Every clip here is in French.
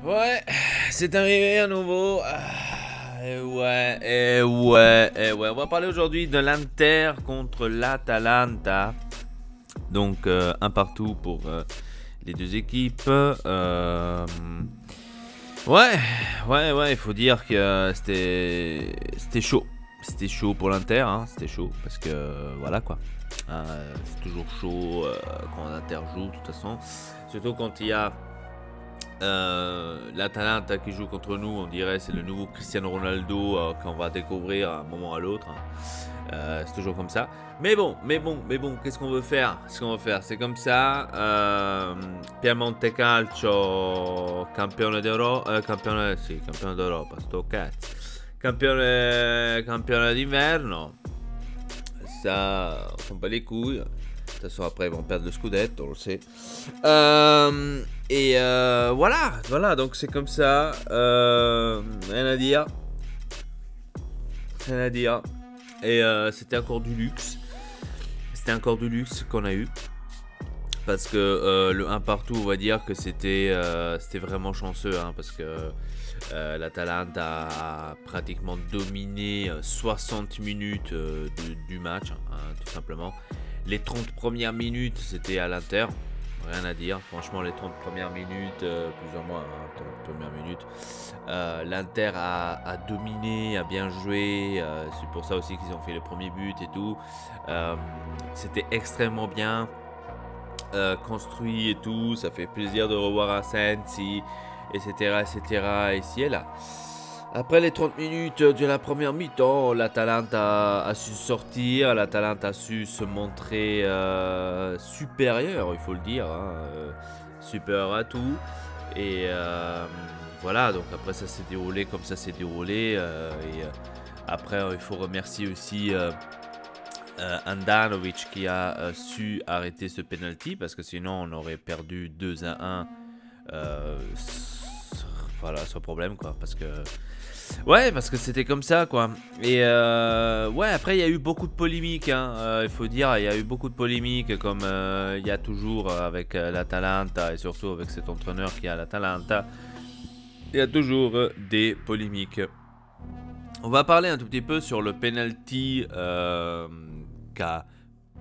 Ouais, c'est arrivé à nouveau. Et ouais. On va parler aujourd'hui de l'Inter contre l'Atalanta. Donc, un partout pour les deux équipes. Ouais, il faut dire que c'était chaud. C'était chaud pour l'Inter, hein. C'était chaud parce que voilà quoi. C'est toujours chaud quand l'Inter joue, de toute façon. Surtout quand il y a l'Atalanta qui joue contre nous, on dirait c'est le nouveau Cristiano Ronaldo qu'on va découvrir à un moment à l'autre, hein. C'est toujours comme ça. Mais bon, qu'est-ce qu'on veut faire? C'est comme ça. Piemonte Calcio, campione d'Europa, campione d'Europa, sto cazzo. Campione d'inverno. Ça, on s'en bat les couilles. De toute façon, après, ils vont perdre le Scudetto, on le sait. Voilà, donc c'est comme ça. Rien à dire. Et c'était encore du luxe. Qu'on a eu. Parce que le 1 partout, on va dire que c'était vraiment chanceux, hein, parce que l'Atalanta a pratiquement dominé 60 minutes du match, hein, tout simplement. Les 30 premières minutes, c'était à l'Inter. Rien à dire, franchement, les 30 premières minutes, plus ou moins, hein, 30 premières minutes, l'Inter a dominé, a bien joué. C'est pour ça aussi qu'ils ont fait le premier but et tout. C'était extrêmement bien construit et tout. Ça fait plaisir de revoir Asensi, etc. Ici et là. Après les 30 minutes de la première mi-temps, l'Atalanta a su sortir, l'Atalanta a su se montrer supérieur, il faut le dire, hein, supérieur à tout. Et voilà, donc après ça s'est déroulé comme ça s'est déroulé. Après, il faut remercier aussi Handanovic qui a su arrêter ce penalty, parce que sinon on aurait perdu 2-1. Voilà, sans problème, quoi, parce que c'était comme ça, quoi. Et ouais, après il y a eu beaucoup de polémiques, hein, il faut dire, il y a eu beaucoup de polémiques, comme il y a toujours avec l'Atalanta, et surtout avec cet entraîneur qui est à l'Atalanta. Il y a toujours des polémiques. On va parler un tout petit peu sur le penalty qui n'a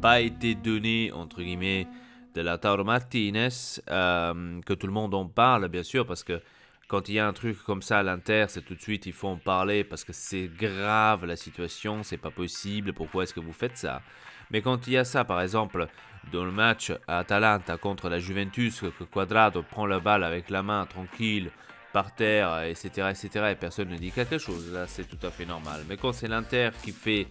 pas été donné, entre guillemets, de Lautaro Martinez, que tout le monde en parle, bien sûr, parce que quand il y a un truc comme ça à l'Inter, c'est tout de suite, il faut en parler, parce que c'est grave la situation, c'est pas possible, pourquoi est-ce que vous faites ça? Mais quand il y a ça, par exemple, dans le match à Atalanta contre la Juventus, que Quadrado prend la balle avec la main, tranquille, par terre, etc., et personne ne dit quelque chose, là c'est tout à fait normal. Mais quand c'est l'Inter qui fait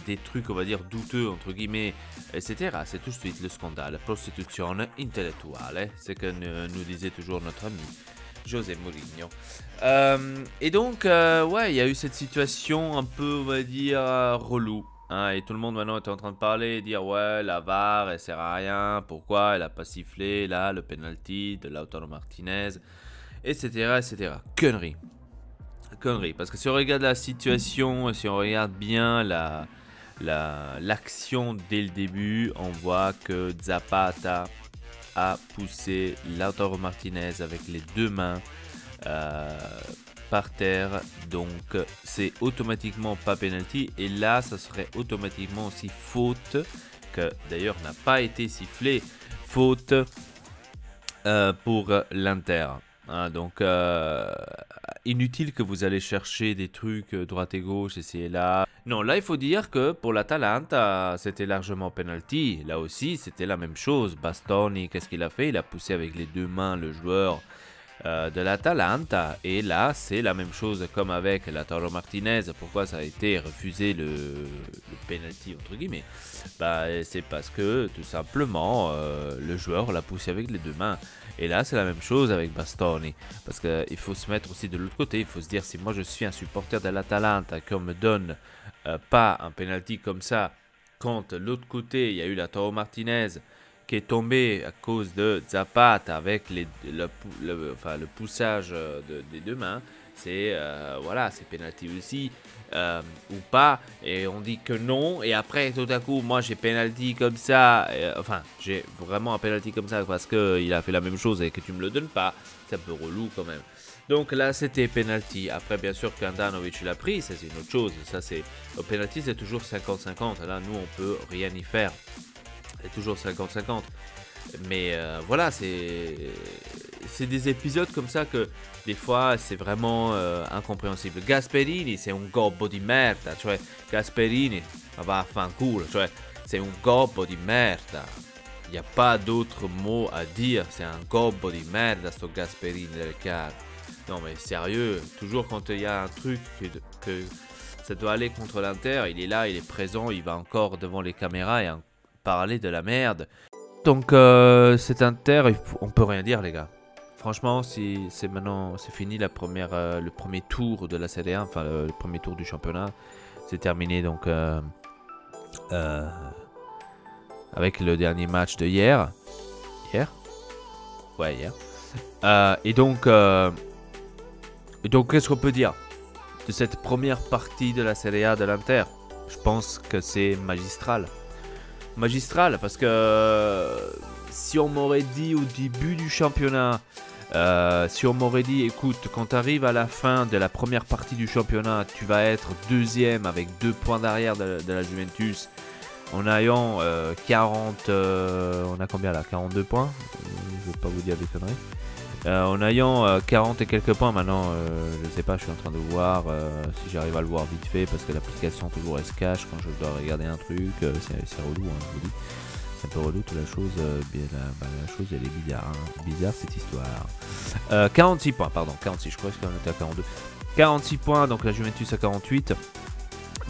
des trucs, on va dire, douteux, entre guillemets, etc., c'est tout de suite le scandale. Prostitution intellettuale, c'est que nous disait toujours notre ami José Mourinho. Et donc, ouais, il y a eu cette situation un peu, on va dire, relou. Hein, et tout le monde maintenant est en train de parler et dire ouais, la VAR elle sert à rien, pourquoi elle a pas sifflé là le penalty de Lautaro Martinez, etc. Connerie, parce que si on regarde la situation, si on regarde bien l'action dès le début, on voit que Zapata a poussé Lautaro Martinez avec les deux mains par terre, donc c'est automatiquement pas penalty, et là ça serait automatiquement aussi faute, que d'ailleurs n'a pas été sifflée, faute pour l'Inter. Hein, donc inutile que vous allez chercher des trucs droite et gauche, ici et là. Non, là il faut dire que pour l'Atalanta c'était largement penalty. Là aussi c'était la même chose. Bastoni, qu'est-ce qu'il a fait? Il a poussé avec les deux mains le joueur de l'Atalanta, et là c'est la même chose comme avec Lautaro Martinez. Pourquoi ça a été refusé le penalty entre guillemets? Bah, c'est parce que tout simplement le joueur l'a poussé avec les deux mains. Et là c'est la même chose avec Bastoni, parce qu'il faut se mettre aussi de l'autre côté. Il faut se dire, si moi je suis un supporter de l'Atalanta, qu'on me donne pas un penalty comme ça, quand de l'autre côté il y a eu Lautaro Martinez qui est tombé à cause de Zapata avec le poussage des deux mains, c'est voilà, c'est penalty aussi ou pas, et on dit que non, et après tout à coup moi j'ai penalty comme ça, enfin j'ai vraiment un penalty comme ça parce qu'il a fait la même chose et que tu me le donnes pas, c'est un peu relou quand même. Donc là c'était penalty. Après bien sûr qu'Andanovic l'a pris, ça c'est une autre chose, ça c'est au penalty c'est toujours 50-50, là nous on peut rien y faire, c'est toujours 50-50. Mais voilà, c'est des épisodes comme ça que des fois c'est vraiment incompréhensible. Gasperini c'est un gobbo di merda, cioè Gasperini va a fanculo, cioè c'est un gobbo di merda. Il n'y a pas d'autre mot à dire, c'est un gobbo di merda sto Gasperini del Car. Non mais sérieux, toujours quand il y a un truc que ça doit aller contre l'Inter, il est là, il est présent, il va encore devant les caméras et parler de la merde. Donc cet Inter, on peut rien dire les gars. Franchement, si c'est maintenant, c'est fini le premier tour de la Serie A, enfin le premier tour du championnat, c'est terminé donc avec le dernier match de hier. Ouais, hier. Et donc qu'est-ce qu'on peut dire de cette première partie de la Serie A de l'Inter? Je pense que c'est magistral. Magistral, parce que si on m'aurait dit au début du championnat, si on m'aurait dit écoute, quand tu arrives à la fin de la première partie du championnat, tu vas être deuxième avec 2 points d'arrière de la Juventus, en ayant 40, on a combien là, 42 points, je vais pas vous dire des conneries. En ayant 40 et quelques points maintenant, je sais pas, je suis en train de voir si j'arrive à le voir vite fait, parce que l'application toujours elle se cache quand je dois regarder un truc, c'est relou, hein, je vous dis. C'est un peu relou toute la chose, la chose elle est bizarre, hein. Bizarre cette histoire. 46 points, pardon, 46, je crois qu'on était à 42. 46 points, donc la Juventus à 48.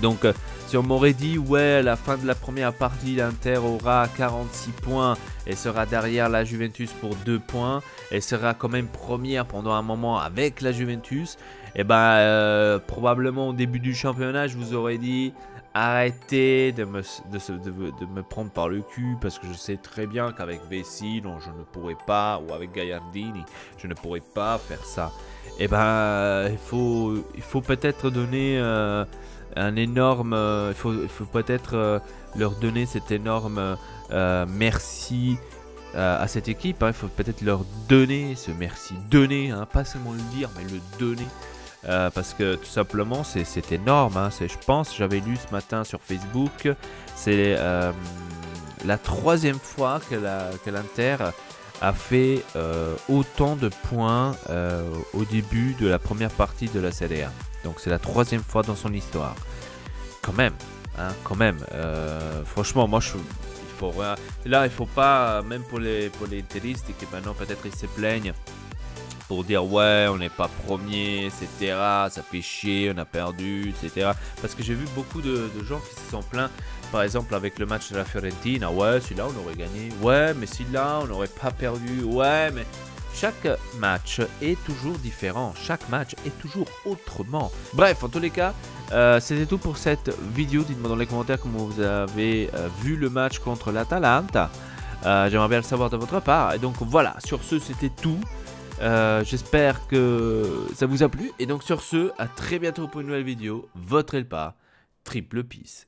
Donc si on m'aurait dit ouais, à la fin de la première partie l'Inter aura 46 points et sera derrière la Juventus pour 2 points et sera quand même première pendant un moment avec la Juventus, et ben probablement au début du championnat je vous aurais dit arrêtez de me prendre par le cul, parce que je sais très bien qu'avec Vecino je ne pourrais pas, ou avec Gagliardini je ne pourrais pas faire ça. Et ben il faut peut-être donner un énorme, il faut peut-être leur donner cet énorme merci à cette équipe, hein. Il faut peut-être leur donner ce merci, donner, hein, pas seulement le dire mais le donner, parce que tout simplement c'est énorme, hein. Je pense, j'avais lu ce matin sur Facebook, c'est la 3e fois que l'Inter a fait autant de points au début de la première partie de la Serie A. Donc c'est la 3e fois dans son histoire. Quand même, hein, quand même. Franchement, moi il faut pas, même pour les interistes qui maintenant peut-être ils se plaignent pour dire ouais on n'est pas premier, etc. Ça fait chier, on a perdu, etc. Parce que j'ai vu beaucoup de gens qui se sont plaints, par exemple avec le match de la Fiorentina, ouais celui-là on aurait gagné, ouais mais celui-là on n'aurait pas perdu, ouais mais... Chaque match est toujours différent, chaque match est toujours autrement. Bref, en tous les cas, c'était tout pour cette vidéo. Dites-moi dans les commentaires comment vous avez vu le match contre l'Atalanta. J'aimerais bien le savoir de votre part. Et donc voilà, sur ce, c'était tout. J'espère que ça vous a plu. Et donc sur ce, à très bientôt pour une nouvelle vidéo. Votre Elpa, triple peace.